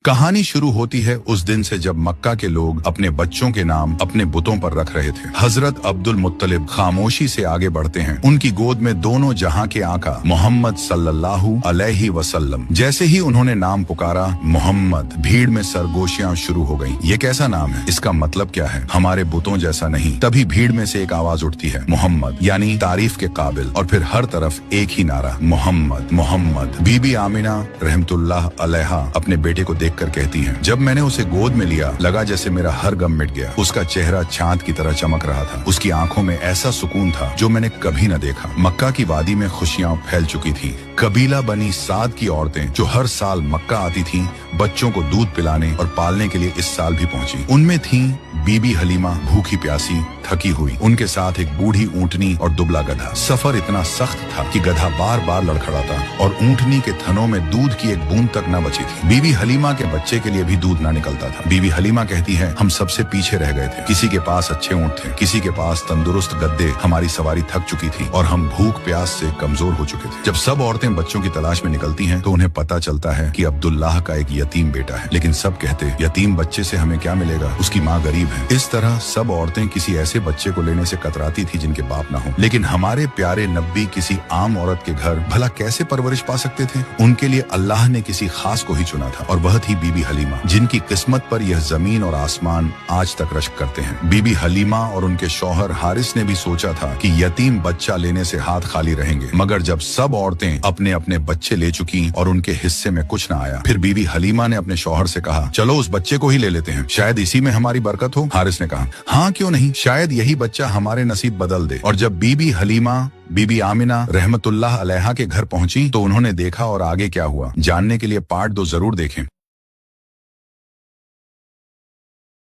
कहानी शुरू होती है उस दिन से जब मक्का के लोग अपने बच्चों के नाम अपने बुतों पर रख रहे थे। हजरत अब्दुल मुत्तलिब खामोशी से आगे बढ़ते हैं। उनकी गोद में दोनों जहां के आका मोहम्मद सल्लल्लाहु अलैहि वसल्लम। जैसे ही उन्होंने नाम पुकारा मोहम्मद, भीड़ में सरगोशियां शुरू हो गईं। ये कैसा नाम है? इसका मतलब क्या है? हमारे बुतों जैसा नहीं। तभी भीड़ में से एक आवाज उठती है, मोहम्मद यानी तारीफ के काबिल। और फिर हर तरफ एक ही नारा, मोहम्मद मोहम्मद। बीबी आमिना रहमतुल्लाह अलैहा अपने बेटे को कर कहती हैं, जब मैंने उसे गोद में लिया लगा जैसे मेरा हर गम मिट गया। उसका चेहरा चांद की तरह चमक रहा था। उसकी आंखों में ऐसा सुकून था जो मैंने कभी न देखा। मक्का की वादी में खुशियां फैल चुकी थी। कबीला बनी साद की औरतें जो हर साल मक्का आती थीं, बच्चों को दूध पिलाने और पालने के लिए इस साल भी पहुंची। उनमें थीं बीबी हलीमा, भूखी प्यासी थकी हुई। उनके साथ एक बूढ़ी ऊंटनी और दुबला गधा। सफर इतना सख्त था कि गधा बार बार लड़खड़ाता और ऊंटनी के थनों में दूध की एक बूंद तक न बची थी। बीबी हलीमा के बच्चे के लिए भी दूध ना निकलता था। बीबी हलीमा कहती है, हम सबसे पीछे रह गए थे। किसी के पास अच्छे ऊंट थे, किसी के पास तंदुरुस्त गद्दे। हमारी सवारी थक चुकी थी और हम भूख प्यास से कमजोर हो चुके थे। जब सब औरतें बच्चों की तलाश में निकलती हैं तो उन्हें पता चलता है कि अब्दुल्लाह का एक यतीम बेटा है। लेकिन सब कहते, यतीम बच्चे से हमें क्या मिलेगा, उसकी माँ गरीब है। इस तरह सब औरतें किसी ऐसे बच्चे को लेने से कतराती थी जिनके बाप ना हो। लेकिन हमारे प्यारे नब्बी किसी आम औरत के घर भला कैसे परवरिश पा सकते थे? उनके लिए अल्लाह ने किसी खास को ही चुना था और वह थी बीबी हलीमा, जिनकी किस्मत पर यह जमीन और आसमान आज तक रश्क करते हैं। बीबी हलीमा और उनके शौहर हारिस ने भी सोचा था कि यतीम बच्चा लेने से हाथ खाली रहेंगे। मगर जब सब औरतें अपने अपने बच्चे ले चुकी और उनके हिस्से में कुछ न आया, फिर बीबी हलीमा ने अपने शौहर से कहा, चलो उस बच्चे को ही ले लेते हैं, शायद इसी में हमारी बरकत हो। हारिस ने कहा, हाँ क्यों नहीं, शायद यही बच्चा हमारे नसीब बदल दे। और जब बीबी हलीमा बीबी आमिना रहमतुल्लाह अलैहा के घर पहुंची तो उन्होंने देखा और आगे क्या हुआ जानने के लिए पार्ट 2 जरूर देखें।